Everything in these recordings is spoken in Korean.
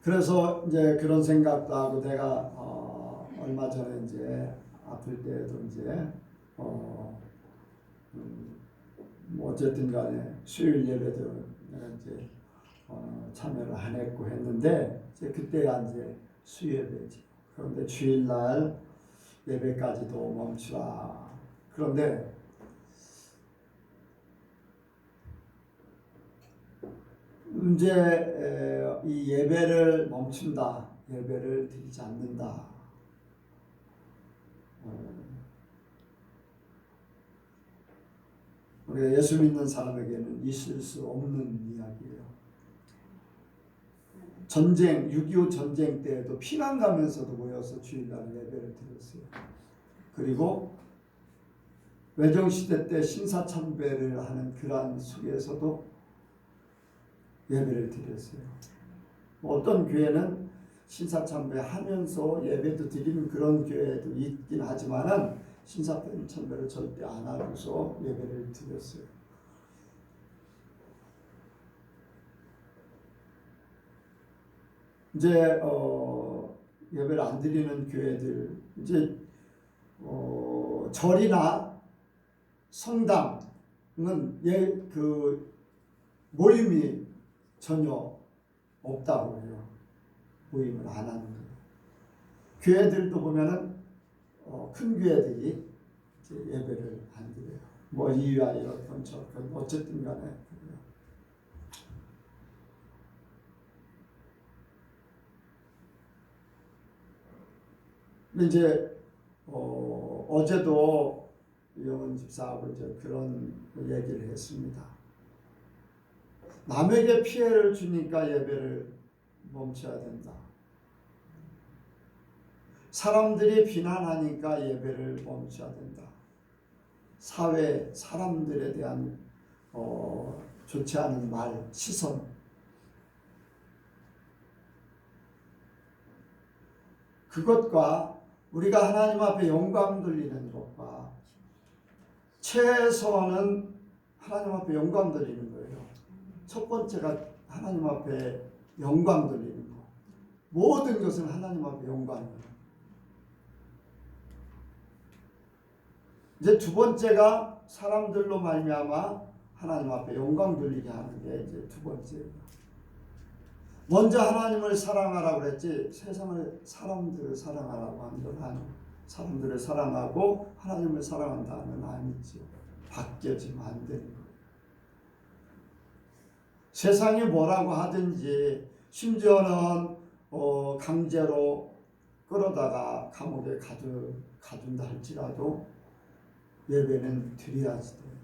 그래서 이제 그런 생각도 하고 내가 얼마 전에 이제 아플 때도 이제 뭐 어쨌든 간에 수요일 예배도 내가 이제 참여를 안 했고 했는데 이제 그때가 이제 수예배지. 그런데 주일날 예배까지도 멈추라. 그런데 이제 이 예배를 멈춘다. 예배를 드리지 않는다. 우리가 예수 믿는 사람에게는 있을 수 없는 이야기예요. 전쟁, 6.25 전쟁 때에도 피난 가면서도 모여서 주일날 예배를 드렸어요. 그리고 외정시대 때 신사참배를 하는 그러한 속에서도 예배를 드렸어요. 어떤 교회는 신사참배 하면서 예배도 드리는 그런 교회도 있긴 하지만은 신사참배를 절대 안 하고서 예배를 드렸어요. 이제 예배를 안 드리는 교회들 이제 절이나 성당은 그 모임이 전혀 없다고 해요. 모임을 안 하는 거예요. 교회들도 보면은 큰 교회들이 이제 예배를 안 드려요. 뭐 이유야 이렇건 저건 어쨌든 간에 그래요. 근데 이제 어제도 이영은 집사하고 이제 그런 얘기를 했습니다. 남에게 피해를 주니까 예배를 멈춰야 된다. 사람들이 비난하니까 예배를 멈춰야 된다. 사회, 사람들에 대한 좋지 않은 말, 시선. 그것과 우리가 하나님 앞에 영광 돌리는 것과 최소한은 하나님 앞에 영광 돌리는 거예요. 첫 번째가 하나님 앞에 영광 돌리는 거. 모든 것은 하나님 앞에 영광이에요. 이제 두 번째가 사람들로 말미암아 하나님 앞에 영광 돌리게 하는 게 이제 두 번째예요. 먼저 하나님을 사랑하라고 그랬지 세상을 사람들을 사랑하라고 하는 건 아니에요. 사람들을 사랑하고 하나님을 사랑한다는 아니죠. 바뀌어지면 안 되는 거예요. 세상이 뭐라고 하든지 심지어는 강제로 끌어다가 감옥에 가둔다 할지라도 예배는 드려야지 돼요.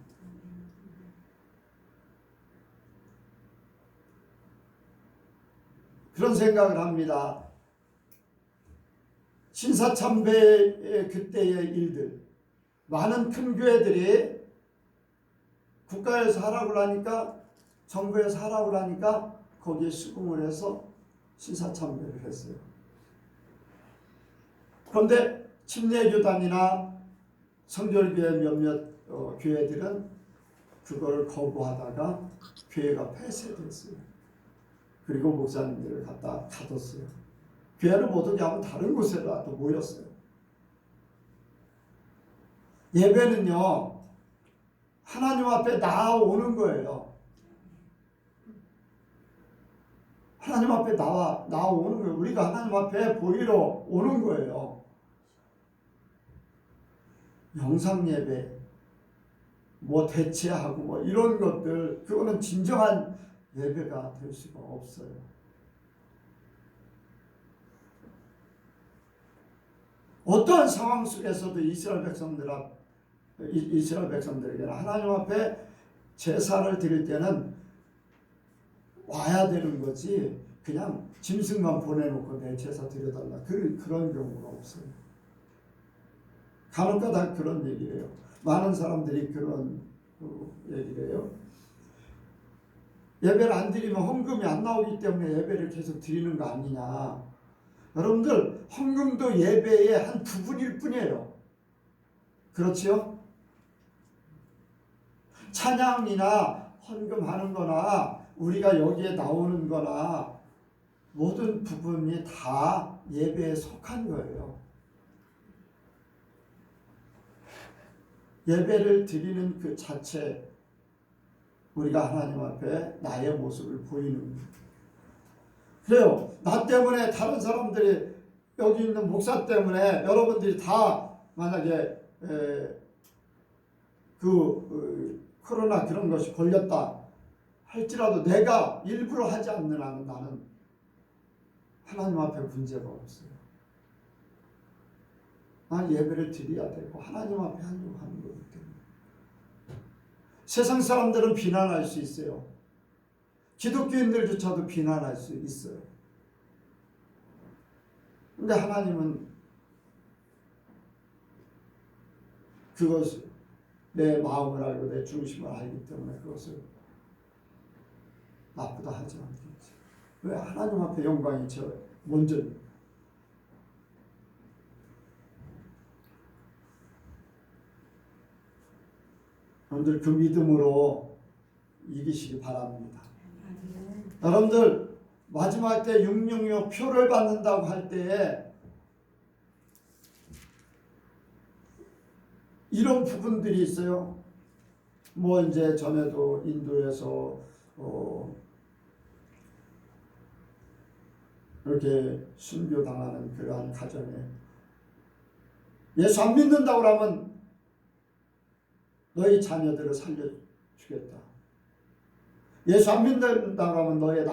그런 생각을 합니다. 신사참배의 그때의 일들, 많은 큰 교회들이 국가에서 하라고 하니까 정부에서 하라고 하니까 거기에 수긍을 해서 신사참배를 했어요. 그런데 침례교단이나 성결교회 몇몇 교회들은 그거를 거부하다가 교회가 폐쇄됐어요. 그리고 목사님들을 갖다 가뒀어요. 교회를 못 오게 하면 다른 곳에라도 모였어요. 예배는요, 하나님 앞에 나아오는 거예요. 하나님 앞에 나아오는 거예요. 우리가 하나님 앞에 보이러 오는 거예요. 영상 예배, 뭐 대체하고 뭐 이런 것들, 그거는 진정한 예배가 될 수가 없어요. 어떠한 상황 속에서도 이스라엘 백성들에게는 하나님 앞에 제사를 드릴 때는 와야 되는 거지 그냥 짐승만 보내놓고 내 제사 드려달라 그런 경우가 없어요. 간혹가다 그런 얘기를 해요. 많은 사람들이 그런 얘기를 해요. 예배를 안 드리면 헌금이 안 나오기 때문에 예배를 계속 드리는 거 아니냐. 여러분들 헌금도 예배의 한 부분일 뿐이에요. 그렇지요? 찬양이나 헌금하는 거나 우리가 여기에 나오는 거나 모든 부분이 다 예배에 속한 거예요. 예배를 드리는 그 자체, 우리가 하나님 앞에 나의 모습을 보이는 거예요. 그래요. 나 때문에 다른 사람들이, 여기 있는 목사 때문에 여러분들이 다 만약에 코로나 그런 것이 걸렸다 할지라도 내가 일부러 하지 않는 한은 나는 하나님 앞에 문제가 없어요. 난 예배를 드려야 되고 하나님 앞에 하려고 하는 거기 때문에. 세상 사람들은 비난할 수 있어요. 기독교인들조차도 비난할 수 있어요. 근데 하나님은 그것을 내 마음을 알고 내 중심을 알기 때문에 그것을 나쁘다 하지 않겠지. 왜? 하나님 앞에 영광이 저 먼저입니다. 여러분들 그 믿음으로 이기시기 바랍니다. 여러분들 마지막 때 666 표를 받는다고 할 때에 이런 부분들이 있어요. 뭐 이제 전에도 인도에서 이렇게 순교당하는 그러한 가정에 예수 안 믿는다고 하면 너희 자녀들을 살려주겠다. 예수 안 믿는다고 하면 너의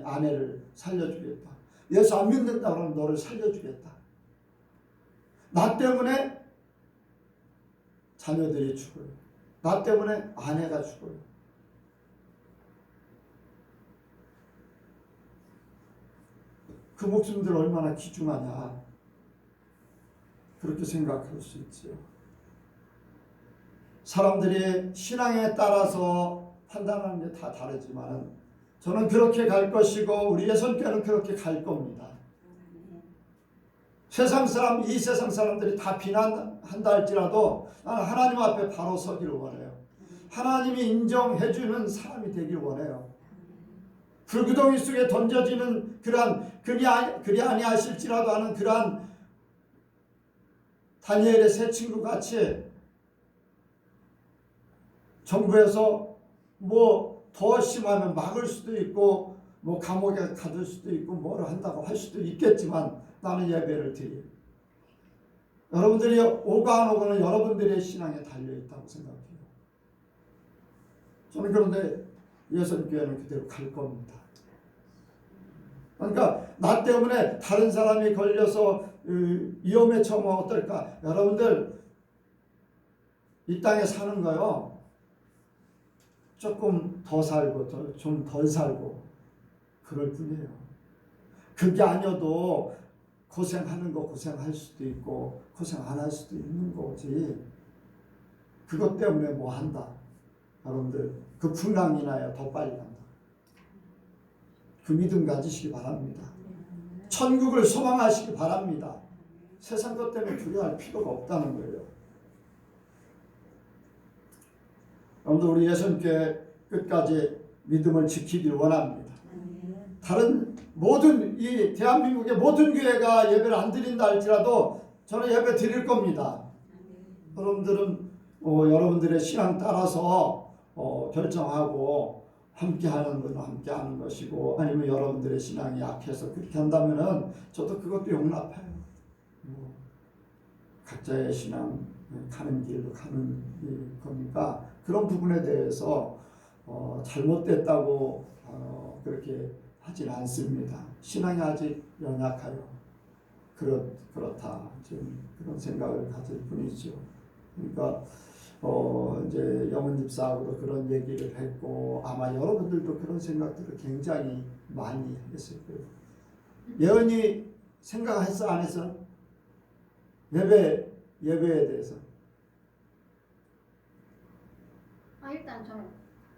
아내를 살려주겠다. 예수 안 믿는다고 하면 너를 살려주겠다. 나 때문에 자녀들이 죽어요. 나 때문에 아내가 죽어요. 그 목숨들 얼마나 귀중하냐. 그렇게 생각할 수 있지요. 사람들이 신앙에 따라서 판단하는 게 다 다르지만 저는 그렇게 갈 것이고 우리 예선교회는 그렇게 갈 겁니다. 세상 사람, 이 세상 사람들이 다 비난한다 할지라도 나는 하나님 앞에 바로 서기를 원해요. 하나님이 인정해 주는 사람이 되길 원해요. 불구덩이 속에 던져지는 그러한 그리 아니하실지라도 하는 그러한 다니엘의 세 친구 같이 정부에서 뭐 더 심하면 막을 수도 있고 뭐 감옥에 가둘 수도 있고 뭐를 한다고 할 수도 있겠지만 나는 예배를 드려요. 여러분들이 오가 안 오고는 여러분들의 신앙에 달려있다고 생각해요. 저는 그런데 예선교회는 그대로 갈 겁니다. 그러니까 나 때문에 다른 사람이 걸려서 위험에 처하면 어떨까? 여러분들 이 땅에 사는 거요. 조금 더 살고 좀 덜 살고 그럴 뿐이에요. 그게 아니어도 고생하는 거 고생할 수도 있고 고생 안 할 수도 있는 거지. 그것 때문에 뭐 한다. 여러분들 그 풍랑이 나야 더 빨리 간다. 그 믿음 가지시기 바랍니다. 천국을 소망하시기 바랍니다. 세상 것 때문에 두려워할 필요가 없다는 거예요. 여러분들 우리 예선교회 끝까지 믿음을 지키길 원합니다. 다른 모든 이 대한민국의 모든 교회가 예배를 안 드린다 할지라도 저는 예배 드릴 겁니다. 여러분들은 여러분들의 신앙 따라서 결정하고 함께하는 건 함께하는 것이고 아니면 여러분들의 신앙이 약해서 그렇게 한다면은 저도 그것도 용납해요. 각자의 신앙 가는 길로 가는 거니까 그런 부분에 대해서 잘못됐다고 그렇게 하진 않습니다. 신앙이 아직 연약하여 그렇다 지금 그런 생각을 가질 뿐이죠. 그러니까 이제 영은 집사하고도 그런 얘기를 했고 아마 여러분들도 그런 생각들을 굉장히 많이 했을 거예요. 예언이 생각했어 안 했어? 예배에 대해서. 일단 저는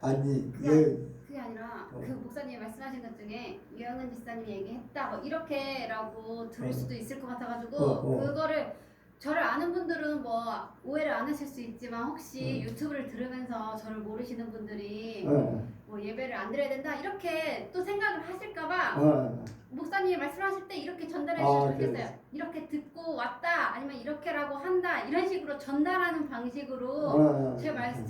아니 그게 아니라 그 목사님이 말씀하신 것 중에 유영은 집사님이 얘기했다고 이렇게라고 들을 수도 있을 것 같아가지고 그거를 저를 아는 분들은 뭐 오해를 안 하실 수 있지만 혹시 네. 유튜브를 들으면서 저를 모르시는 분들이 네. 뭐 예배를 안 드려야 된다 이렇게 또 생각을 하실까봐 네. 목사님이 말씀하실 때 이렇게 전달해 아, 주시면 그래. 좋겠어요. 이렇게 듣고 왔다 아니면 이렇게라고 한다 이런 식으로 전달하는 방식으로 제 말을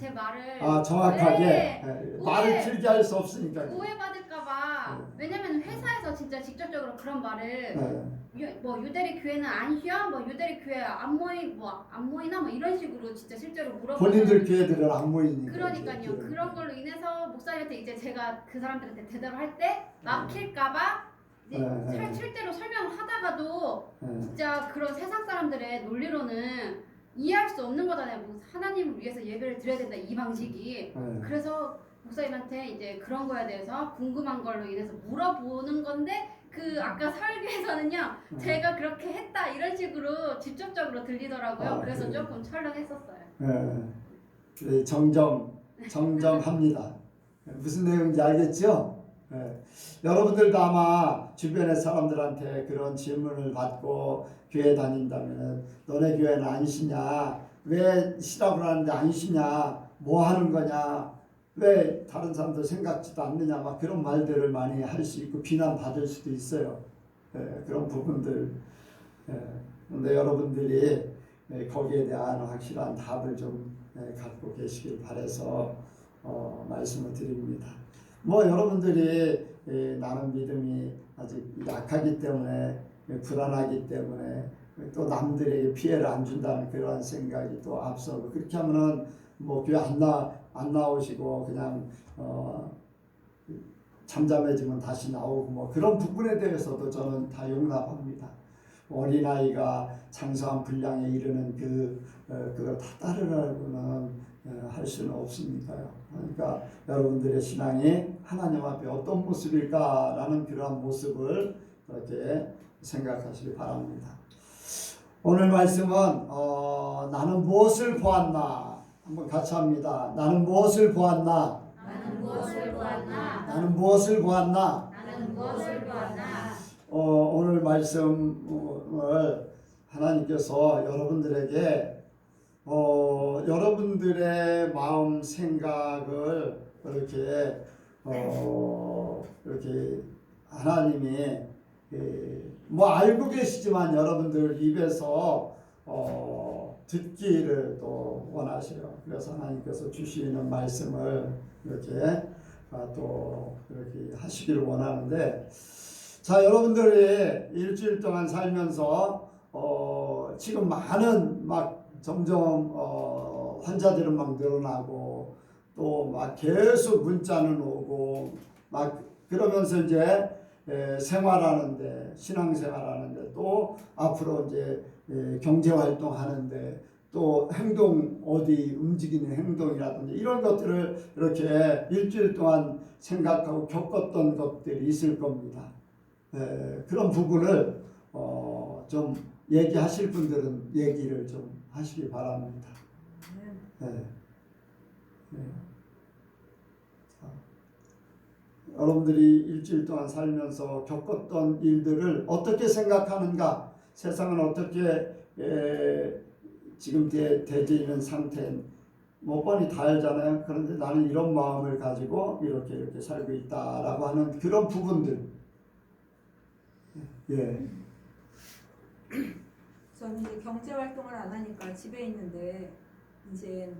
정확하게 네, 말을 길게 할 수 없으니까. 오해받을까봐. 왜냐면 회사에서 진짜 직접적으로 그런 말을 네. 뭐 유대리 교회는 안 쉬어? 뭐 유대리 교회 안 모이나? 뭐 이런 식으로 진짜 실제로 물어보는. 본인들 교회들은 안 모이니까. 그러니까요. 그런 걸로 인해서 목사님한테 이제 제가 그 사람들한테 대답을 할 때 막힐까봐 이제 실제로 설명을 하다가도 진짜 그런 세상 사람들의 논리로는 이해할 수 없는 거잖아요. 뭐 하나님을 위해서 예배를 드려야 된다 이 방식이. 그래서 목사님한테 이제 그런 거에 대해서 궁금한 걸로 인해서 물어보는 건데 그 아까 설교에서는요 제가 그렇게 했다 이런 식으로 직접적으로 들리더라고요. 그래서 그래요? 조금 철렁했었어요. 네, 정정합니다. 무슨 내용인지 알겠죠? 여러분들도 아마 주변의 사람들한테 그런 질문을 받고 교회 다닌다면 너네 교회는 안 쉬냐? 왜 쉬라고 하는데 안 쉬냐? 뭐 하는 거냐? 왜 다른 사람들 생각지도 않느냐? 막 그런 말들을 많이 할 수 있고 비난받을 수도 있어요. 그런 부분들. 근데 여러분들이 거기에 대한 확실한 답을 좀 갖고 계시길 바라서 말씀을 드립니다. 뭐 여러분들이 나는 믿음이 아직 약하기 때문에 불안하기 때문에 또 남들에게 피해를 안 준다는 그런 생각이 또 앞서고 그렇게 하면은 뭐 교회 안 나오시고 그냥 잠잠해지면 다시 나오고 뭐 그런 부분에 대해서도 저는 다 용납합니다. 어린아이가 장성한 분량에 이르는 그걸 다 따르라고는 할 수는 없으니까요. 그러니까 여러분들의 신앙이 하나님 앞에 어떤 모습일까라는 그러한 모습을 그렇게 생각하시기 바랍니다. 오늘 말씀은 나는 무엇을 보았나 한번 같이 합니다. 나는 무엇을 보았나? 나는 무엇을 보았나? 나는 무엇을 보았나? 나는 무엇을 보았나? 오늘 말씀을 하나님께서 여러분들에게 여러분들의 마음 생각을 이렇게 하나님이 뭐 알고 계시지만 여러분들 입에서 듣기를 또 원하셔요. 그래서 하나님께서 주시는 말씀을 이렇게 또 이렇게 하시기를 원하는데, 자 여러분들이 일주일 동안 살면서 지금 많은 막 점점 환자들은 막 늘어나고 또 막 계속 문자는 오고 막 그러면서 이제 생활하는데 신앙생활하는데 또 앞으로 이제 경제활동하는데 또 행동 어디 움직이는 행동이라든지 이런 것들을 이렇게 일주일 동안 생각하고 겪었던 것들이 있을 겁니다. 그런 부분을 좀 얘기하실 분들은 얘기를 좀 하시기 바랍니다. 여러분들이 일주일 동안 살면서 겪었던 일들을 어떻게 생각하는가? 세상은 어떻게 지금 되어 있는 상태 몇 번이 다 알잖아요. 그런데 나는 이런 마음을 가지고 이렇게 살고 있다라고 하는 그런 부분들. 저는 이제 경제 활동을 안 하니까 집에 있는데 이제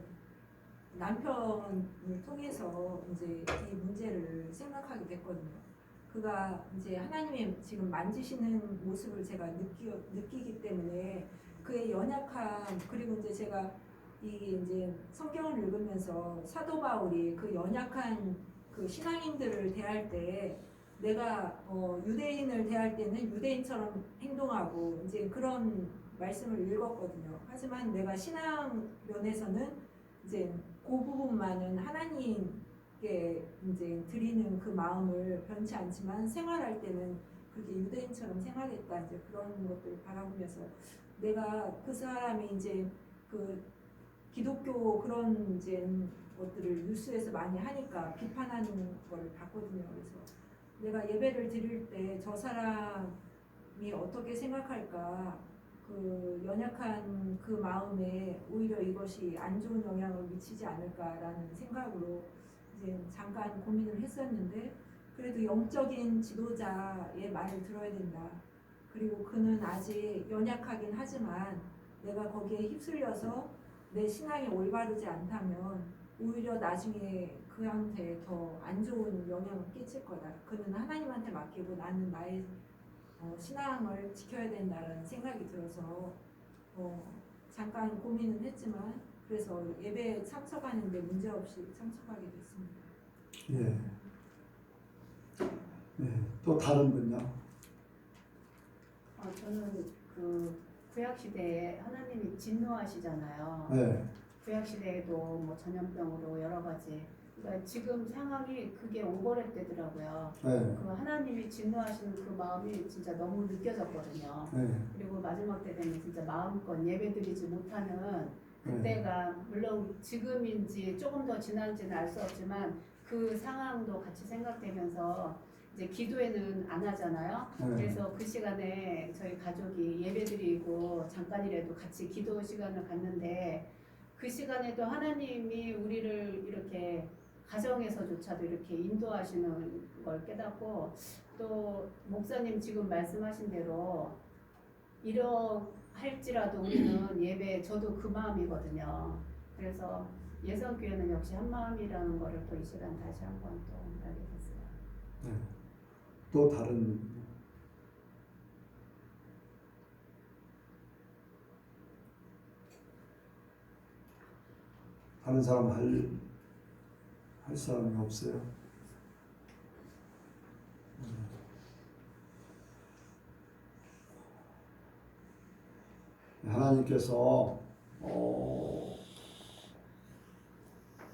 남편을 통해서 이제 이 문제를 생각하게 됐거든요. 그가 이제 하나님의 지금 만지시는 모습을 제가 느끼기 때문에 그의 연약함, 그리고 이제 제가 이제 성경을 읽으면서 사도 바울이 그 연약한 그 신앙인들을 대할 때 내가 유대인을 대할 때는 유대인처럼 행동하고 이제 그런 말씀을 읽었거든요. 하지만 내가 신앙 면에서는 이제 그 부분만은 하나님께 이제 드리는 그 마음을 변치 않지만 생활할 때는 그렇게 유대인처럼 생활했다 이제 그런 것들을 바라보면서 내가 그 사람이 이제 그 기독교 그런 이제 것들을 뉴스에서 많이 하니까 비판하는 거를 봤거든요. 그래서 내가 예배를 드릴 때 저 사람이 어떻게 생각할까 그 연약한 그 마음에 오히려 이것이 안 좋은 영향을 미치지 않을까라는 생각으로 이제 잠깐 고민을 했었는데, 그래도 영적인 지도자의 말을 들어야 된다. 그리고 그는 아직 연약하긴 하지만 내가 거기에 휩쓸려서 내 신앙이 올바르지 않다면 오히려 나중에 그한테 더 안 좋은 영향을 끼칠 거다. 그는 하나님한테 맡기고 나는 나의 신앙을 지켜야 된다는 생각이 들어서 잠깐 고민은 했지만 그래서 예배에 참석하는데 문제없이 참석하게 됐습니다. 예. 네. 또 다른 분요? 저는 그 구약 시대에 하나님이 진노하시잖아요. 네. 구약 시대에도 뭐 전염병으로 여러 가지. 그러니까 지금 상황이 그게 오버랩 되더라고요. 네. 그 하나님이 진노하시는 그 마음이 진짜 너무 느껴졌거든요. 네. 그리고 마지막 때 되면 진짜 마음껏 예배드리지 못하는 그때가 물론 지금인지 조금 더 지난지는 알 수 없지만 그 상황도 같이 생각되면서 이제 기도회는 안 하잖아요. 네. 그래서 그 시간에 저희 가족이 예배드리고 잠깐이라도 같이 기도 시간을 갖는데 그 시간에도 하나님이 우리를 이렇게 가정에서조차도 이렇게 인도하시는 걸 깨닫고, 또 목사님 지금 말씀하신 대로 이러할지라도 우리는 예배, 저도 그 마음이거든요. 그래서 예선교회는 역시 한 마음이라는 거를 또 이 시간 다시 한번 또 알게 됐어요. 네. 또 다른 분요? 다른 사람 할 사람이 없어요? 하나님께서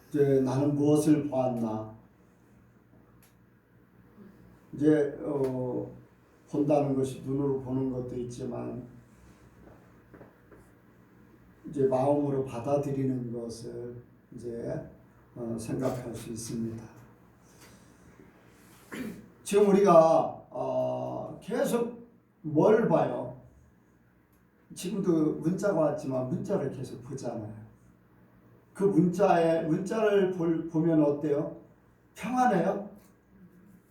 이제 나는 무엇을 보았나? 이제 본다는 것이 눈으로 보는 것도 있지만 이제 마음으로 받아들이는 것을 이제 생각할 수 있습니다. 지금 우리가 계속 뭘 봐요? 지금도 문자가 왔지만 문자를 계속 보잖아요. 그 문자를 보면 어때요? 평안해요?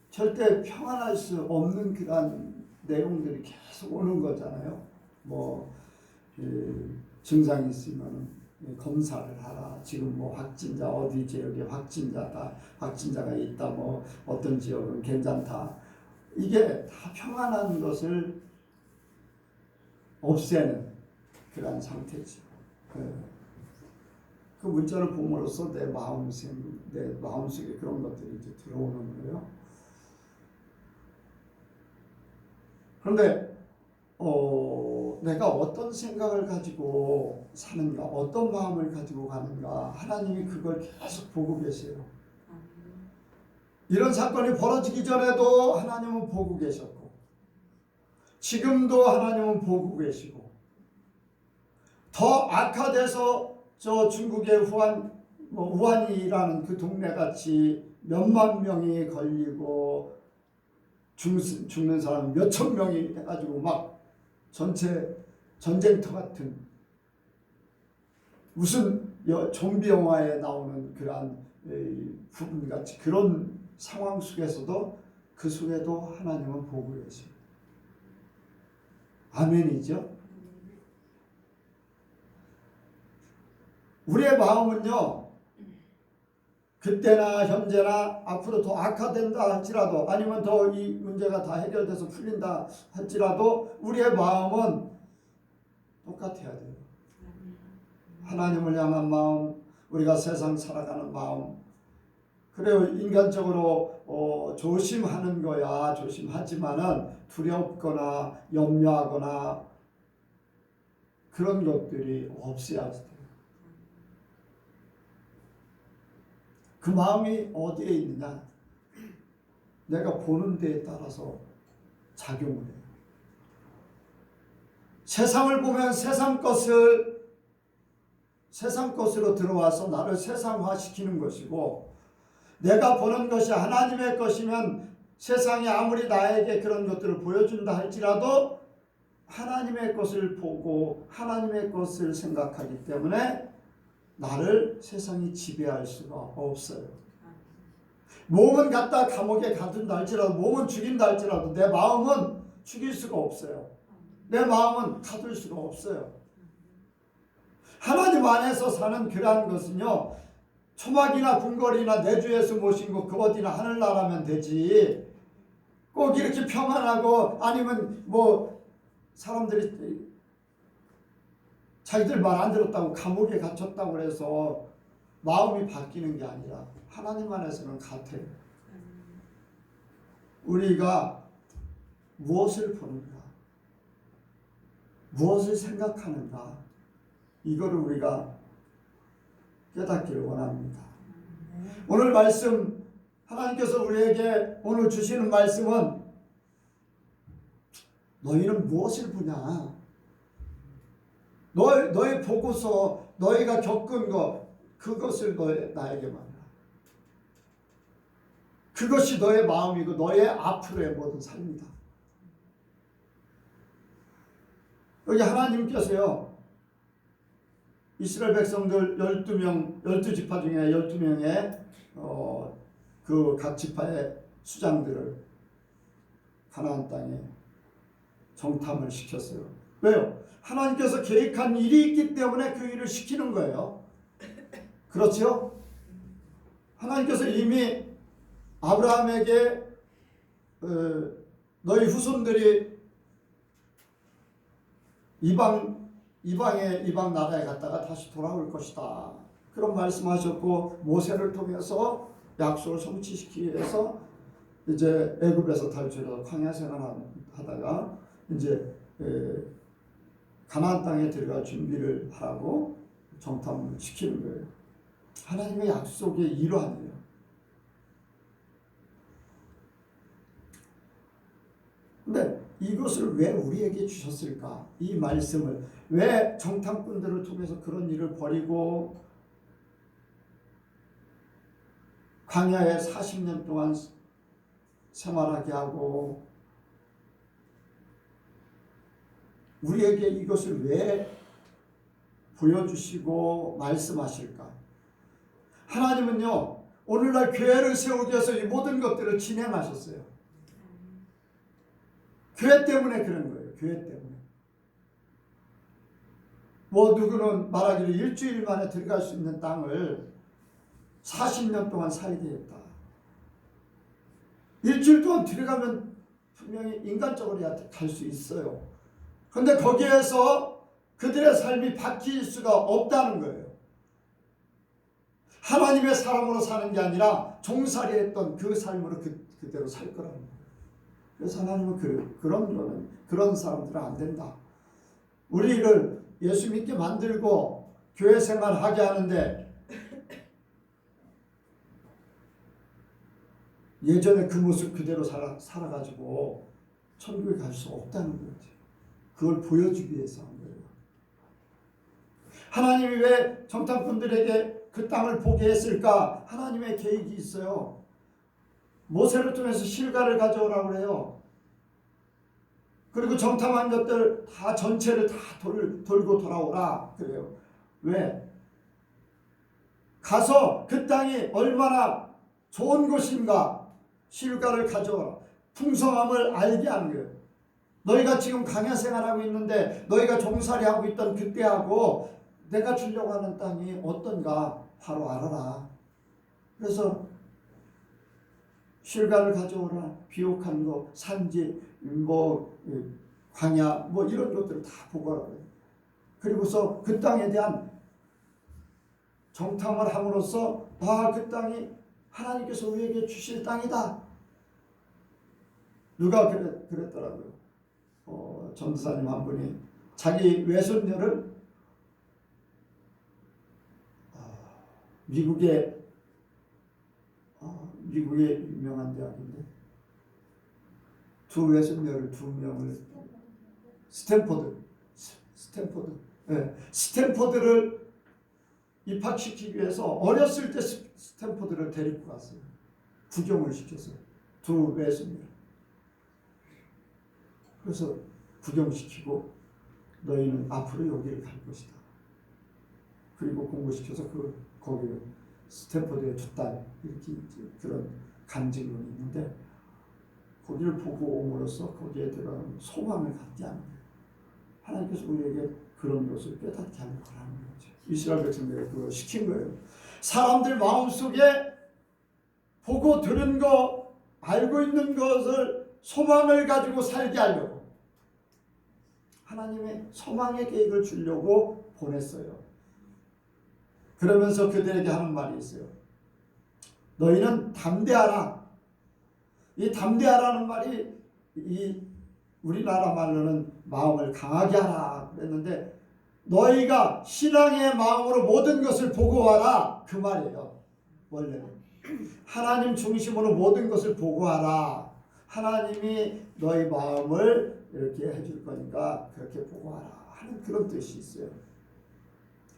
절대 평안할 수 없는 그런 내용들이 계속 오는 거잖아요. 뭐 증상이 있으면 검사를 하라. 지금 뭐 확진자 어디 지역에 확진자가 있다. 뭐 어떤 지역은 괜찮다. 이게 다 평안한 것을 없애는 그런 상태죠. 그 문자를 봄으로써 내 마음속에 그런 것들이 이제 들어오는 거예요. 그런데 내가 어떤 생각을 가지고 사는가, 어떤 마음을 가지고 가는가, 하나님이 그걸 계속 보고 계세요. 이런 사건이 벌어지기 전에도 하나님은 보고 계셨고, 지금도 하나님은 보고 계시고, 더 악화돼서 저 중국의 우한이라는 그 동네 같이 몇만 명이 걸리고 죽는 사람 몇천 명이 해가지고 막 전체 전쟁터 같은 무슨 좀비 영화에 나오는 그러한 부분 같이 그런 상황 속에서도 그 속에도 하나님은 보고 계십니다. 아멘이죠. 우리의 마음은요, 그때나 현재나 앞으로 더 악화된다 할지라도 아니면 더 이 문제가 다 해결돼서 풀린다 할지라도 우리의 마음은 똑같아야 돼요. 하나님을 향한 마음, 우리가 세상 살아가는 마음. 그래요. 인간적으로 조심하는 거야 조심하지만은 두렵거나 염려하거나 그런 것들이 없어야 돼요. 그 마음이 어디에 있느냐? 내가 보는 데에 따라서 작용을 해요. 세상을 보면 세상 것으로 들어와서 나를 세상화시키는 것이고, 내가 보는 것이 하나님의 것이면 세상이 아무리 나에게 그런 것들을 보여준다 할지라도 하나님의 것을 보고 하나님의 것을 생각하기 때문에 나를 세상이 지배할 수가 없어요. 몸은 갖다 감옥에 가둔다 할지라도, 몸은 죽인다 할지라도 내 마음은 죽일 수가 없어요. 내 마음은 가둘 수가 없어요. 하나님 안에서 사는 그러한 것은요, 초막이나 궁궐이나 내주에서 모신 것 그 어디나 하늘나라면 되지, 꼭 이렇게 평안하고 아니면 뭐 사람들이 자기들 말 안 들었다고 감옥에 갇혔다고 해서 마음이 바뀌는 게 아니라 하나님 안에서는 같아요. 우리가 무엇을 보는가, 무엇을 생각하는가, 이거를 우리가 깨닫기를 원합니다. 오늘 말씀, 하나님께서 우리에게 오늘 주시는 말씀은 너희는 무엇을 보냐, 너희 보고서 너희가 겪은 것, 그것을 나에게 말하라. 그것이 너의 마음이고 너의 앞으로의 모든 삶이다. 여기 하나님께서요, 이스라엘 백성들 12명, 12지파 중에 12명의 그 각 지파의 수장들을 가나안 땅에 정탐을 시켰어요. 왜요? 하나님께서 계획한 일이 있기 때문에 그 일을 시키는 거예요. 그렇죠? 하나님께서 이미 아브라함에게 너희 후손들이 이방 나라에 갔다가 다시 돌아올 것이다, 그런 말씀하셨고, 모세를 통해서 약속을 성취시키기 위해서 이제 애굽에서 탈출해서 광야 생활하다가 이제 가나안 땅에 들어갈 준비를 하라고 정탐을 시키는 거예요. 하나님의 약속의 일환이에요. 근데 이것을 왜 우리에게 주셨을까? 이 말씀을 왜 정탐꾼들을 통해서 그런 일을 벌이고 광야에 40년 동안 생활하게 하고 우리에게 이것을 왜 보여주시고 말씀하실까? 하나님은요, 오늘날 교회를 세우기 위해서 이 모든 것들을 진행하셨어요. 교회 때문에 그런 거예요. 교회 때문에. 뭐 누구는 말하기를 일주일 만에 들어갈 수 있는 땅을 40년 동안 살게 했다. 일주일 동안 들어가면 분명히 인간적으로 갈 수 있어요. 그런데 거기에서 그들의 삶이 바뀔 수가 없다는 거예요. 하나님의 사람으로 사는 게 아니라 종살이 했던 그 삶으로 그대로 살 거라는 거예요. 그래서 하나님은 그런 사람들은 안 된다. 우리를 예수 믿게 만들고 교회 생활하게 하는데 예전에 그 모습 그대로 살아가지고 천국에 갈 수 없다는 거지. 그걸 보여주기 위해서 한 거예요. 하나님이 왜 정탐꾼들에게 그 땅을 보게 했을까? 하나님의 계획이 있어요. 모세를 통해서 실과를 가져오라고 그래요. 그리고 정탐한 것들 다 전체를 다 돌고 돌아오라 그래요. 왜? 가서 그 땅이 얼마나 좋은 곳인가 실과를 가져오라. 풍성함을 알게 하는 거예요. 너희가 지금 광야 생활하고 있는데 너희가 종살이하고 있던 그때하고 내가 주려고 하는 땅이 어떤가 바로 알아라. 그래서 실과를 가져오라. 비옥한 거, 산지, 뭐 광야, 뭐 이런 것들을 다 보고하라고 해요. 그리고서 그 땅에 대한 정탐을 함으로써 그 땅이 하나님께서 우리에게 주실 땅이다. 누가 그랬더라고요. 전도사님 한 분이 자기 외손녀를 미국의 유명한 대학인데 두 외손녀를 2명을 스탠포드를 입학시키기 위해서 어렸을 때 스탠포드를 데리고 갔어요. 구경을 시켰어요. 두 외손녀. 그래서 구경시키고 너희는 앞으로 여기를 갈 것이다. 그리고 공부시켜서 거기 스탠퍼드에 줬다. 이렇게 그런 간증론이 있는데 거기를 보고 옴으로써 거기에 대한 소망을 갖게 하는 거예요. 하나님께서 우리에게 그런 것을 깨닫게 하는 거라는 거죠. 이스라엘 백성들이 그걸 시킨 거예요. 사람들 마음속에 보고 들은 거 알고 있는 것을 소망을 가지고 살게 하려고 하나님의 소망의 계획을 주려고 보냈어요. 그러면서 그들에게 하는 말이 있어요. 너희는 담대하라. 이 담대하라는 말이 이 우리나라 말로는 마음을 강하게 하라 그랬는데 너희가 신앙의 마음으로 모든 것을 보고 와라 그 말이에요. 원래는 하나님 중심으로 모든 것을 보고 와라. 하나님이 너희 마음을 이렇게 해줄 거니까 그렇게 보고 와라 하는 그런 뜻이 있어요.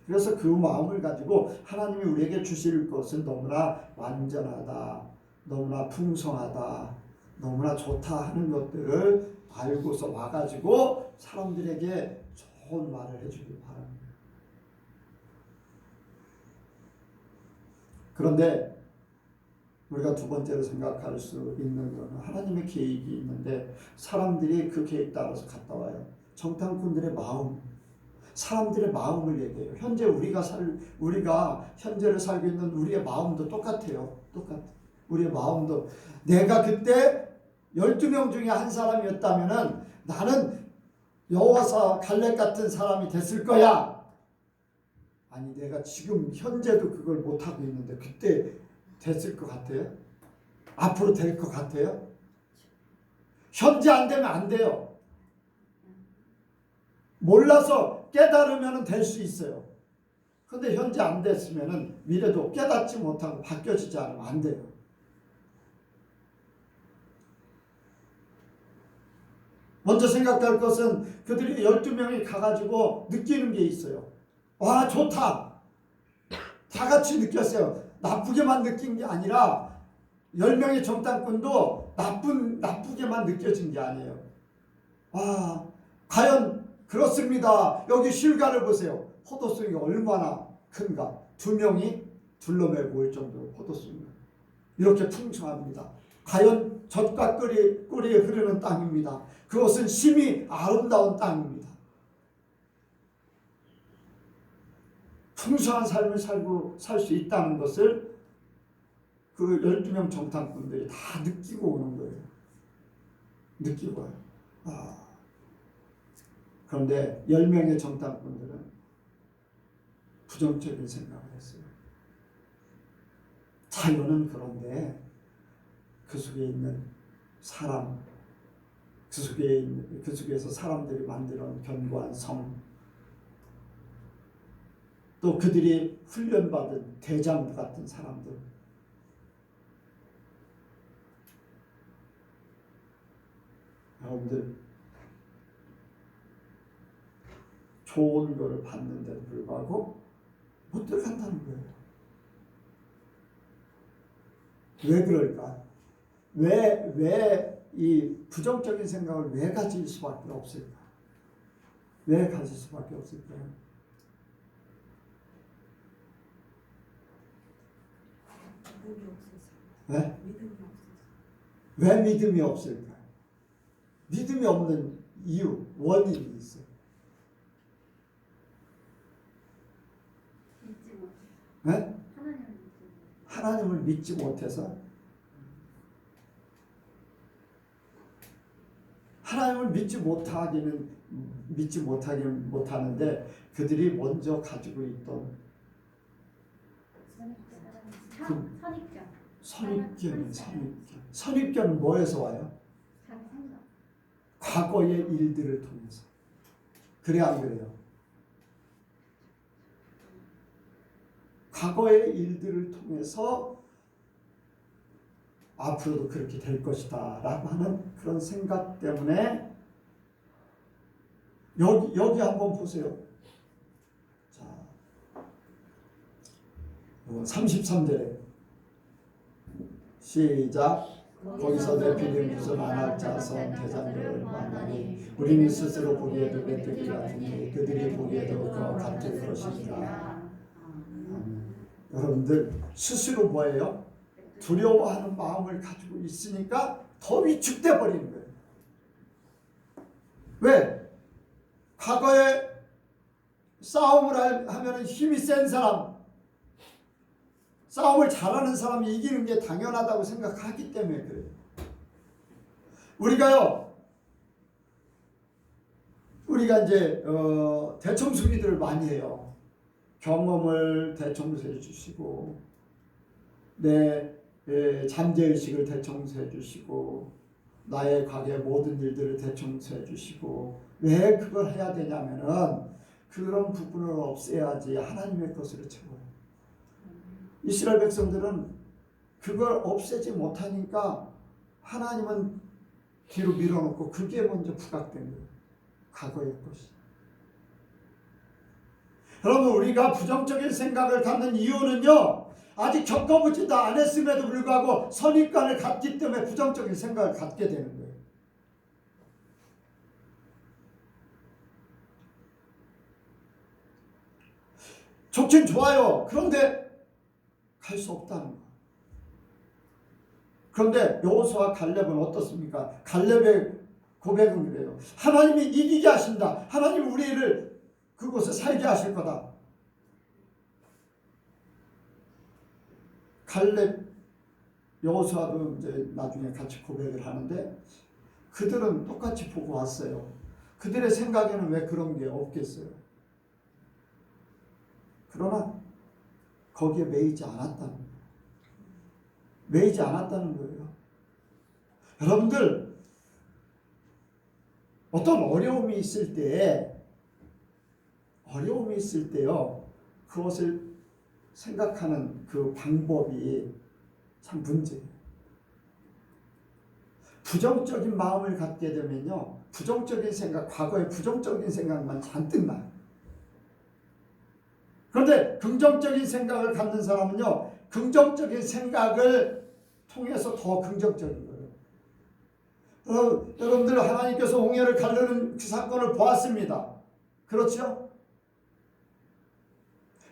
그래서 그 마음을 가지고 하나님이 우리에게 주실 것은 너무나 완전하다, 너무나 풍성하다, 너무나 좋다 하는 것들을 알고서 와가지고 사람들에게 좋은 말을 해주길 바랍니다. 그런데 우리가 두 번째로 생각할 수 있는 것은 하나님의 계획이 있는데 사람들이 그 계획 따라서 갔다 와요. 정탐꾼들의 마음, 사람들의 마음을 얘기해요. 현재 우리가 현재를 살고 있는 우리의 마음도 똑같아요. 우리의 마음도 내가 그때 12명 중에 한 사람이었다면은 나는 여호와 갈렙 같은 사람이 됐을 거야. 아니 내가 지금 현재도 그걸 못하고 있는데 그때 됐을 것 같아요? 앞으로 될 것 같아요? 현재 안 되면 안 돼요. 몰라서 깨달으면 될 수 있어요. 그런데 현재 안 됐으면 미래도 깨닫지 못하고 바뀌어지지 않으면 안 돼요. 먼저 생각할 것은 그들이 12명이 가가지고 느끼는 게 있어요. 와 좋다. 다 같이 느꼈어요. 나쁘게만 느낀 게 아니라 10명의 정탐꾼도 나쁘게만 느껴진 게 아니에요. 아 과연 그렇습니다. 여기 실가를 보세요. 포도송이 얼마나 큰가. 2명이 둘러매고 올 정도로 포도송이 이렇게 풍성합니다. 과연 젖과 꿀이 흐르는 땅입니다. 그것은 심히 아름다운 땅입니다. 풍성한 삶을 살 수 있다는 것을 그 12명 정탐꾼들이 다 느끼고 오는 거예요. 느끼고 와요. 그런데 10명의 정탐꾼들은 부정적인 생각을 했어요. 자유는 그런데 그 속에 있는 사람, 그 속에서 사람들이 만들어 놓은 견고한 성, 또 그들이 훈련받은 대장부 같은 사람들, 여러분들 좋은 거를 받는데도 불구하고 못 들어간다는 거예요. 왜 그럴까? 왜 이 부정적인 생각을 왜 가질 수밖에 없을까? 왜 가질 수밖에 없을까요? 믿음이 없어서. 네? 믿음이 없어서. 왜 믿음이 없을까요? 믿음이 없는 이유, 원인이 있어요. 믿지 못. 네? 하나님을 믿지 못. 하나님을 믿지 못해서 하나님을 믿지 못하는데 그들이 먼저 가지고 있던 선입견. 선입견은 뭐에서 와요? 자기 생각. 과거의 일들을 통해서. 그래 안 그래요? 과거의 일들을 통해서 앞으로도 그렇게 될 것이다 라고 하는 그런 생각 때문에 여기 한번 보세요. 자, 33절에 시작. 거기서 내피는 무슨 안악자 선대장들을 만나니 우리는 스스로 보기에도 메뚜기 같으니 그들이 보기에도 그와 같을 것이니라. 여러분들 스스로 뭐예요? 두려워하는 마음을 가지고 있으니까 더 위축돼 버리는 거예요. 왜? 과거에 싸움을 하면 힘이 센 사람, 싸움을 잘하는 사람이 이기는 게 당연하다고 생각하기 때문에 그래요. 우리가 이제 대청소기들을 많이 해요. 경험을 대청소해 주시고 내 잠재의식을 대청소해 주시고 나의 과거의 모든 일들을 대청소해 주시고 왜 그걸 해야 되냐면은 그런 부분을 없애야지 하나님의 것으로 채워요. 이스라엘 백성들은 그걸 없애지 못하니까 하나님은 뒤로 밀어놓고 그게 먼저 부각된 거예요. 과거의 것이. 여러분 우리가 부정적인 생각을 갖는 이유는요. 아직 겪어보지도 않았음에도 불구하고 선입관을 갖기 때문에 부정적인 생각을 갖게 되는 거예요. 좋긴 좋아요. 그런데 갈 수 없다는 거예요. 그런데 여호수아 갈렙은 어떻습니까? 갈렙의 고백은 그래요. 하나님이 이기게 하신다. 하나님 우리를 그곳에 살게 하실 거다. 갈렙, 여호수아도 이제 나중에 같이 고백을 하는데 그들은 똑같이 보고 왔어요. 그들의 생각에는 왜 그런 게 없겠어요? 그러나 거기에 매이지 않았다는 거예요. 매이지 않았다는 거예요. 여러분들 어떤 어려움이 있을 때요. 그것을 생각하는 그 방법이 참 문제예요. 부정적인 마음을 갖게 되면요. 부정적인 생각, 과거의 부정적인 생각만 잔뜩 나요. 그런데 긍정적인 생각을 갖는 사람은요. 긍정적인 생각을 통해서 더 긍정적인 거예요. 여러분들 하나님께서 홍해를 가르는 그 사건을 보았습니다. 그렇죠?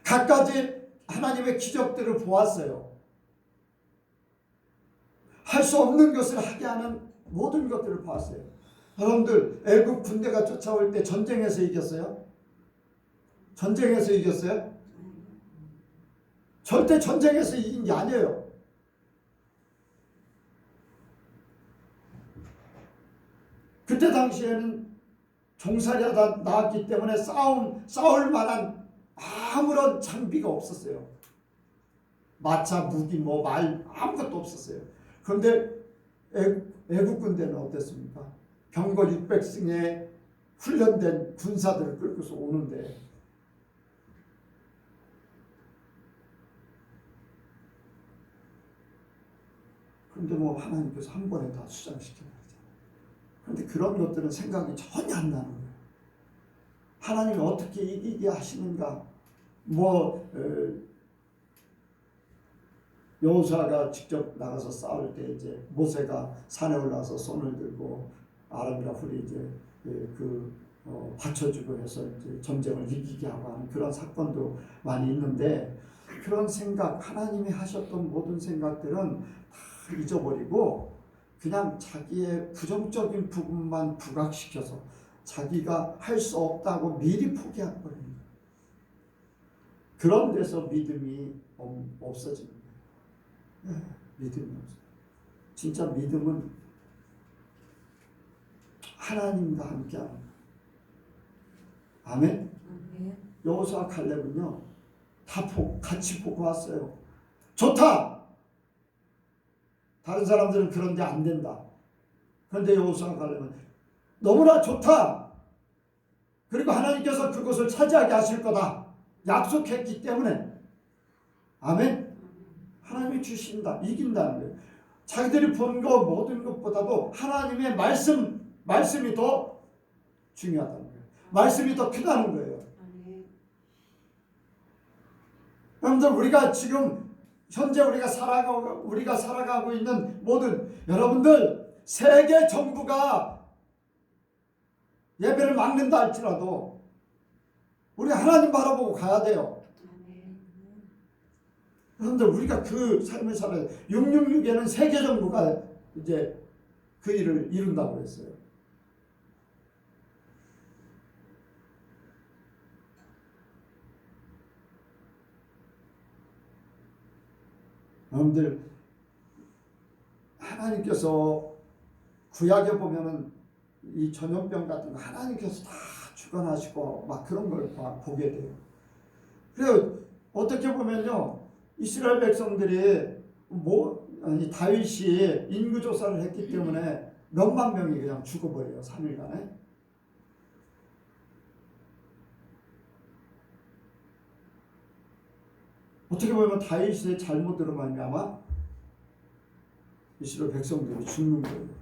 갖가지 하나님의 기적들을 보았어요. 할 수 없는 것을 하게 하는 모든 것들을 보았어요. 여러분들 애국 군대가 쫓아올 때 전쟁에서 이겼어요? 전쟁에서 이겼어요? 절대 전쟁에서 이긴 게 아니에요. 그때 당시에는 종살이하다 나왔기 때문에 싸울 만한 아무런 장비가 없었어요. 마차, 무기, 말 아무것도 없었어요. 그런데 애국 군대는 어땠습니까? 병거 600승에 훈련된 군사들을 끌고서 오는데 그런데 하나님께서 한 번에 다 수장시켜 버리잖아요. 그런데 그런 것들은 생각이 전혀 안 나는 거예요. 하나님이 어떻게 이기게 하시는가? 여호수아가 직접 나가서 싸울 때 이제 모세가 산에 올라서 손을 들고 아람이라 훌이 이제 받쳐주고 해서 이제 전쟁을 이기게 하고 하는 그런 사건도 많이 있는데 그런 생각, 하나님이 하셨던 모든 생각들은 다 잊어버리고 그냥 자기의 부정적인 부분만 부각시켜서 자기가 할 수 없다고 미리 포기해버립니다. 그런 데서 믿음이 없어집니다. 믿음이 없어요. 진짜 믿음은 하나님과 함께합니다. 아멘? 여호수아 갈렙은요 다 같이 보고 왔어요. 좋다! 다른 사람들은 그런데 안 된다. 그런데 여호수아 갈렙은 너무나 좋다! 그리고 하나님께서 그것을 차지하게 하실 거다. 약속했기 때문에 아멘? 하나님이 주신다. 이긴다는 거예요. 자기들이 본 거 모든 것보다도 하나님의 말씀이 더 중요하다는 거예요. 말씀이 더 크다는 거예요. 여러분들 우리가 지금 현재 우리가 살아가고 있는 모든 여러분들 세계 정부가 예배를 막는다 할지라도 우리 하나님 바라보고 가야 돼요. 여러분들 우리가 그 삶을 살아야 돼요. 666에는 세계 정부가 이제 그 일을 이룬다고 했어요. 여러분들 하나님께서 구약에 보면은 이 전염병 같은 거 하나님께서 다 주관하시고 막 그런 걸 보게 돼요. 그래서 어떻게 보면요, 이스라엘 백성들이 다윗이 인구 조사를 했기 때문에 몇만 명이 그냥 죽어버려요. 3일간에. 어떻게 보면 다윗의 잘못으로 말미암아 이스라엘 백성들이 죽는 거예요.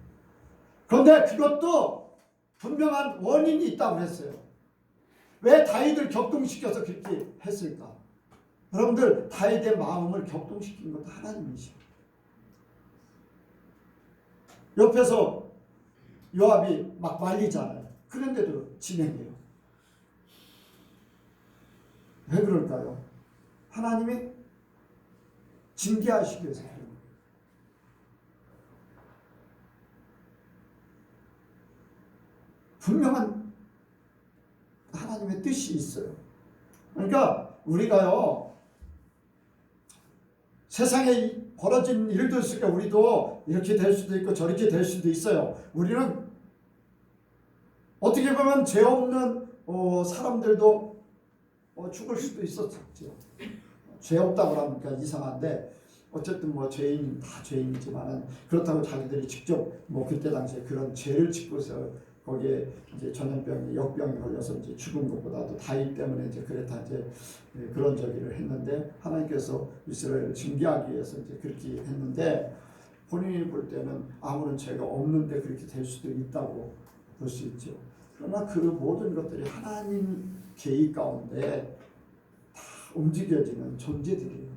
그런데 그것도 분명한 원인이 있다고 했어요. 왜 다윗을 격동시켜서 그렇게 했을까? 여러분들 다윗의 마음을 격동시킨 것도 하나님이시죠. 옆에서 요압이 막 말리잖아요. 그런데도 진행해요. 왜 그럴까요? 하나님이 징계하시기 위해서 그런 거예요. 분명한 하나님의 뜻이 있어요. 그러니까 우리가요, 세상에 벌어진 일들 속에 우리도 이렇게 될 수도 있고 저렇게 될 수도 있어요. 우리는 어떻게 보면 죄 없는 사람들도 죽을 수도 있었죠. 죄 없다고 하니까 이상한데 어쨌든 뭐 죄인 다 죄인이지만은 그렇다고 자기들이 직접 뭐 그때 당시에 그런 죄를 짓고서 거기에 이제 전염병이 역병이 걸려서 이제 죽은 것보다도 다윗 때문에 이제 그랬다 이제 그런 저기를 했는데 하나님께서 이스라엘을 징계하기 위해서 이제 그렇게 했는데 본인이 볼 때는 아무런 죄가 없는데 그렇게 될 수도 있다고 볼 수 있죠. 그러나 그 모든 것들이 하나님 계획 가운데 다 움직여지는 존재들이에요.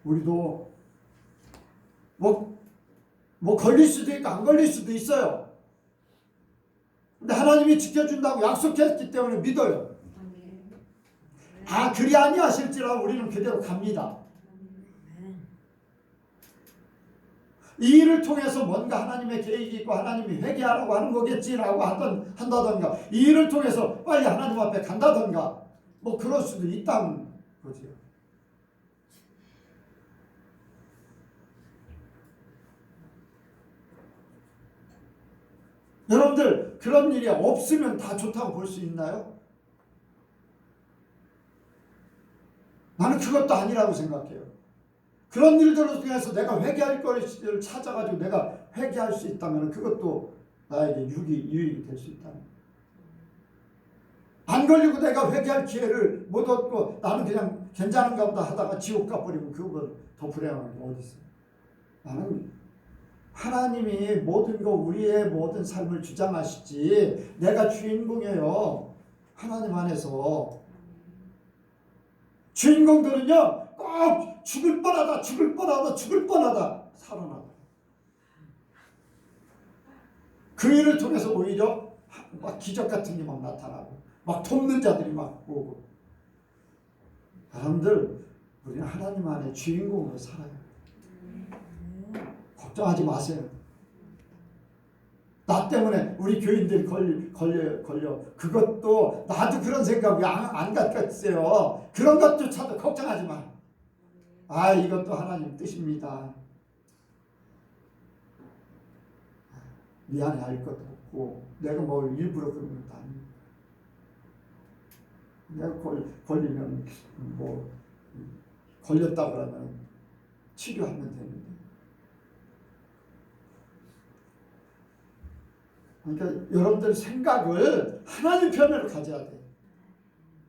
우리도 뭐 걸릴 수도 있고 안 걸릴 수도 있어요. 근데 하나님이 지켜준다고 약속했기 때문에 믿어요. 그리 아니하실지라 우리는 그대로 갑니다. 이 일을 통해서 뭔가 하나님의 계획이 있고 하나님이 회개하라고 하는 거겠지라고 한다던가 이 일을 통해서 빨리 하나님 앞에 간다던가 뭐 그럴 수도 있다는 거죠. 여러분들 그런 일이 없으면 다 좋다고 볼 수 있나요? 나는 그것도 아니라고 생각해요. 그런 일들을 통해서 내가 회개할 것을 찾아가지고 내가 회개할 수 있다면 그것도 나에게 유익이 될 수 있다는 거예요. 안 걸리고 내가 회개할 기회를 못 얻고 나는 그냥 괜찮은가 보다 하다가 지옥 가버리면 그거보다 더 불행한 게 어디 있어요. 나는 하나님이 모든 거 우리의 모든 삶을 주장하시지 내가 주인공이에요. 하나님 안에서 주인공들은요 꼭 죽을 뻔하다 살아나다. 그 일을 통해서 오히려 막 기적 같은 게 막 나타나고 막 돕는 자들이 막 오고. 여러분들 우리는 하나님 안에 주인공으로 살아요. 걱정하지 마세요. 나 때문에 우리 교인들이 걸려. 그것도 나도 그런 생각이 안 같겠어요. 그런 것조차도 걱정하지 마. 이것도 하나님 뜻입니다. 미안해 할 것도 없고 내가 뭐 일부러 그런 것도 아니고 내가 걸리면 뭐 걸렸다 그러면 치료하면 되는데. 그러니까 여러분들 생각을 하나님 편으로 가져야 돼요.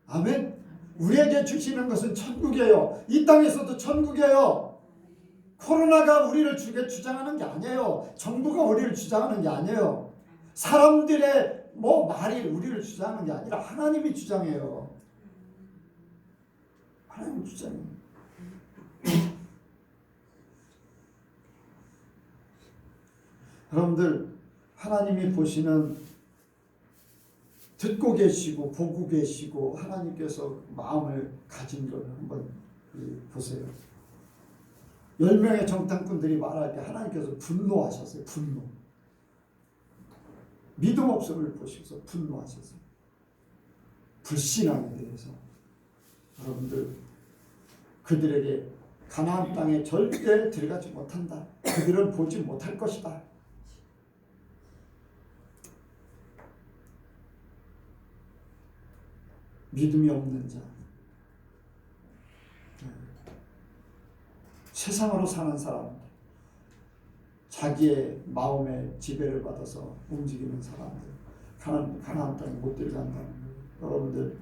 아멘. 우리에게 주시는 것은 천국이에요. 이 땅에서도 천국이에요. 코로나가 우리를 주장하는 게 아니에요. 정부가 우리를 주장하는 게 아니에요. 사람들의 말이 우리를 주장하는 게 아니라 하나님이 주장해요. 하나님이 주장해요. 여러분들 하나님이 보시는 듣고 계시고 보고 계시고 하나님께서 마음을 가진 걸 한번 보세요. 10명의 정탐꾼들이 말할 때 하나님께서 분노하셨어요. 분노. 믿음 없음을 보시면서 분노하셨어요. 불신앙에 대해서. 여러분들 그들에게 가나안 땅에 절대 들어가지 못한다. 그들은 보지 못할 것이다. 믿음이 없는 자, 세상으로 사는 사람, 자기의 마음의 지배를 받아서 움직이는 사람들, 가나안 땅에 못 들어간다는 거예요. 여러분들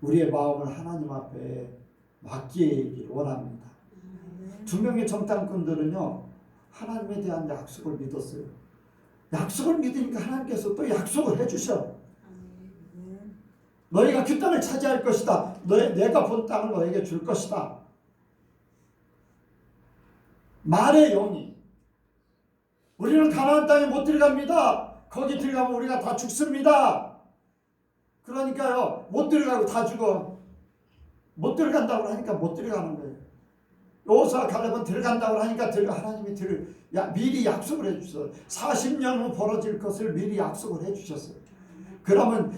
우리의 마음을 하나님 앞에 맡기길 원합니다. 2명의 정탐꾼들은요 하나님에 대한 약속을 믿었어요. 약속을 믿으니까 하나님께서 또 약속을 해주셔. 너희가 그 땅을 차지할 것이다. 내가 본 땅을 너에게 줄 것이다. 말의 영이 우리는 가나안 땅에 못 들어갑니다. 거기 들어가면 우리가 다 죽습니다. 그러니까요 못 들어가고 다 죽어. 못 들어간다고 하니까 못 들어가는 거예요. 여호수아 갈렙은 들어간다고 하니까 하나님이 미리 약속을 해주셨어요. 40년 후 벌어질 것을 미리 약속을 해주셨어요. 그러면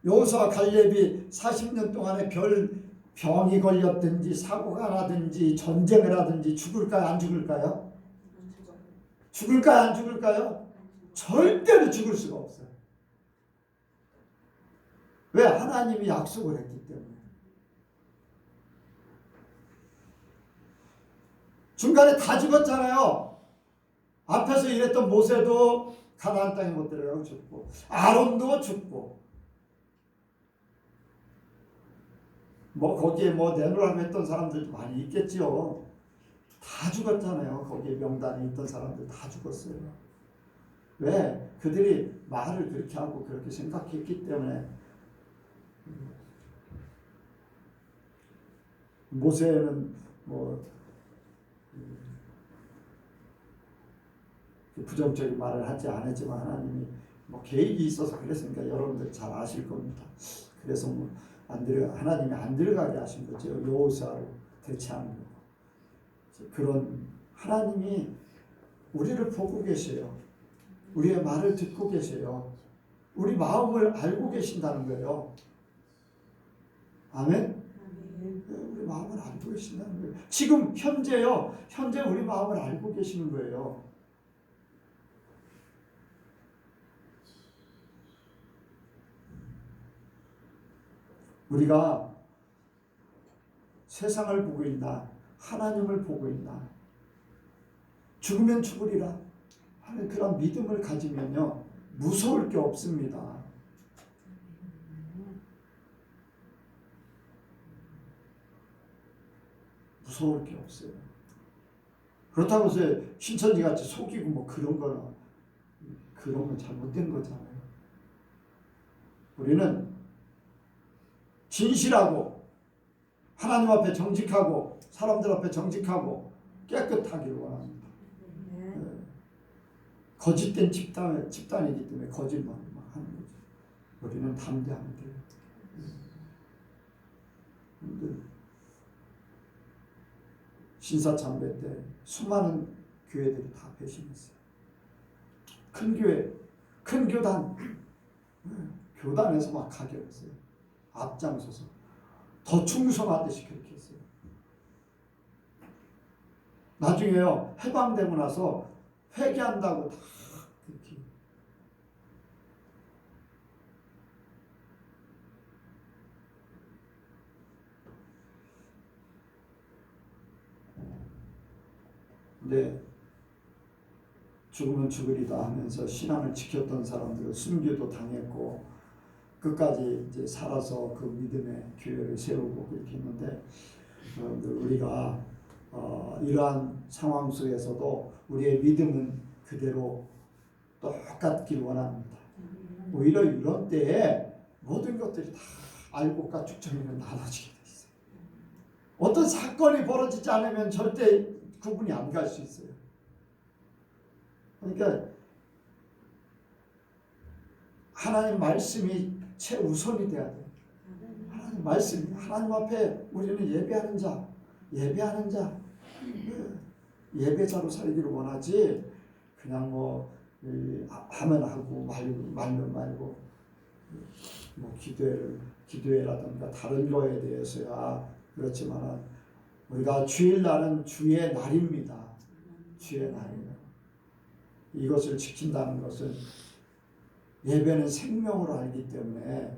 여호수아 갈렙이 40년 동안에 병이 걸렸든지 사고가 나든지 전쟁을 하든지 죽을까요? 안 죽을까요? 죽을까요? 안 죽을까요? 절대로 죽을 수가 없어요. 왜? 하나님이 약속을 했기 때문에. 중간에 다 죽었잖아요. 앞에서 일했던 모세도 가나안 땅에 못 들어가고 죽고, 아론도 죽고, 거기에 내놓으라고 했던 사람들도 많이 있겠지요. 다 죽었잖아요. 거기에 명단에 있던 사람들 다 죽었어요. 왜? 그들이 말을 그렇게 하고 그렇게 생각했기 때문에. 모세는 부정적인 말을 하지 않았지만 하나님이 계획이 있어서 그랬으니까 여러분들 잘 아실 겁니다. 그래서 하나님이 안 들어가게 하신 거죠. 여호수아로 대체하는 거. 그런 하나님이 우리를 보고 계세요. 우리의 말을 듣고 계세요. 우리 마음을 알고 계신다는 거예요. 아멘? 우리 마음을 알고 계신다는 거예요. 지금 현재요. 현재 우리 마음을 알고 계시는 거예요. 우리가 세상을 보고 있나 하나님을 보고 있나 죽으면 죽으리라 하는 그런 믿음을 가지면요 무서울 게 없습니다. 무서울 게 없어요. 그렇다고 해서 신천지같이 속이고 그런 건 잘못된 거잖아요. 우리는 진실하고 하나님 앞에 정직하고 사람들 앞에 정직하고 깨끗하기를 원합니다. 거짓된 집단이기 때문에 거짓말을 하는 거죠. 우리는 담대하면 돼요. 신사참배 때 수많은 교회들이 다 배신했어요. 큰 교회, 큰 교단, 교단에서 막 가결했어요. 앞장서서 더 충성하듯이 그렇게 했어요. 나중에요 해방되고 나서 회개한다고 다 그렇게. 근데 죽으면 죽으리다 하면서 신앙을 지켰던 사람들은 순교도 당했고 끝까지 이제 살아서 그 믿음의 교회를 세우고 그렇게 했는데 여러분들 우리가 이러한 상황 속에서도 우리의 믿음은 그대로 똑같길 원합니다. 오히려 이런 때에 모든 것들이 다 알곡과 쭉정이는 나눠지게 돼 있어요. 어떤 사건이 벌어지지 않으면 절대 구분이 안 갈 수 있어요. 그러니까 하나님 말씀이 최우선이 돼야 돼요. 하나님 말씀, 하나님 앞에 우리는 예배하는 자, 예배자로 살기를 원하지 그냥 뭐 하면 하고 말면 말고 뭐 기도회라든가 다른 거에 대해서야 그렇지만 우리가 주일날은 주의 날입니다. 주의 날이에요. 이것을 지킨다는 것은 예배는 생명으로 알기 때문에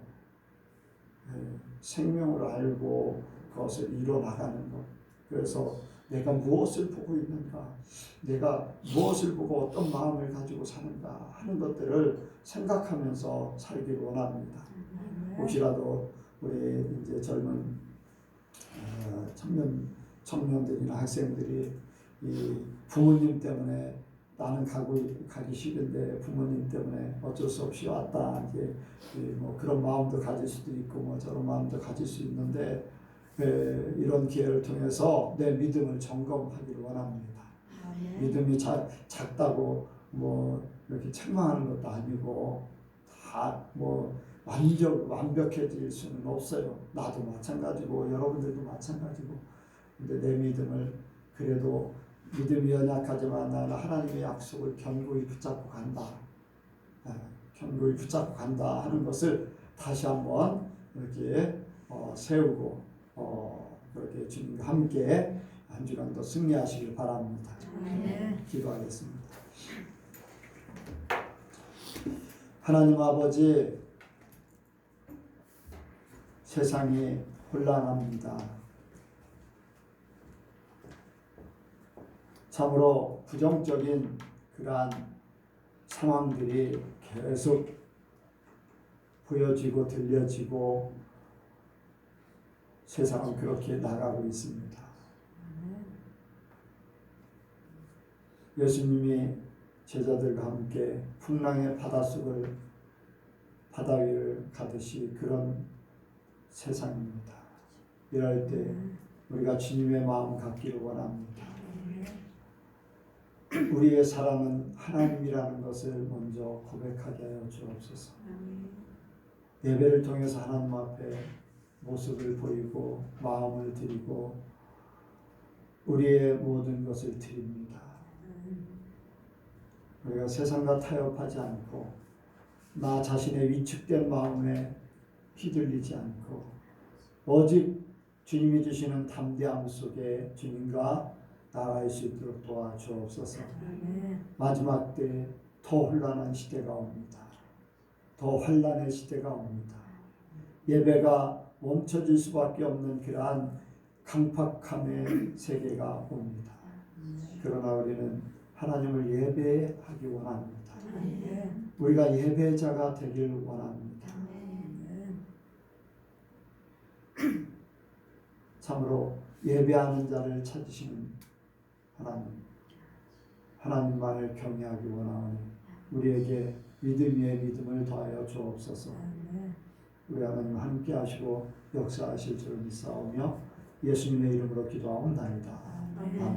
생명으로 알고 그것을 이뤄나가는 것. 그래서 내가 무엇을 보고 있는가, 내가 무엇을 보고 어떤 마음을 가지고 사는가 하는 것들을 생각하면서 살기를 원합니다. 혹시라도 우리 이제 젊은 청년들이나 학생들이 이 부모님 때문에 나는 가기 싫은데 부모님 때문에 어쩔 수 없이 왔다, 이제 뭐 그런 마음도 가질 수도 있고 뭐 저런 마음도 가질 수 있는데 이런 기회를 통해서 내 믿음을 점검하기를 원합니다. 믿음이 작다고 뭐 이렇게 책망하는 것도 아니고 다 뭐 완벽해질 수는 없어요. 나도 마찬가지고 여러분들도 마찬가지고. 근데 내 믿음을 그래도 믿음이 연약하지만 나는 하나님의 약속을 견고히 붙잡고 간다. 견고히 붙잡고 간다 하는 것을 다시 한번 이렇게 세우고 그렇게 주님과 함께 한 주간 더 승리하시길 바랍니다. 기도하겠습니다. 하나님 아버지, 세상이 혼란합니다. 참으로 부정적인 그러한 상황들이 계속 보여지고 들려지고 세상은 그렇게 나가고 있습니다. 예수님이 제자들과 함께 풍랑의 바다 위를 가듯이 그런 세상입니다. 이럴 때 우리가 주님의 마음 갖기를 원합니다. 우리의 사랑은 하나님이라는 것을 먼저 고백하게 하여 주옵소서. 예배를 통해서 하나님 앞에 모습을 보이고 마음을 드리고 우리의 모든 것을 드립니다. 우리가 세상과 타협하지 않고 나 자신의 위축된 마음에 휘둘리지 않고 오직 주님이 주시는 담대함 속에 주님과 나아갈 수 있도록 도와주옵소서. 마지막 때 더 혼란한 시대가 옵니다. 더 환란의 시대가 옵니다. 예배가 멈춰질 수밖에 없는 그러한 강팍함의 세계가 옵니다. 그러나 우리는 하나님을 예배하기 원합니다. 우리가 예배자가 되길 원합니다. 참으로 예배하는 자를 찾으시는 하나님만을 경외하기 원하오니 우리에게 믿음 위에 믿음을 더하여 주옵소서. 우리 하나님 함께 하시고 역사하실 줄 믿사오며 예수님의 이름으로 기도하옵나이다. 아멘.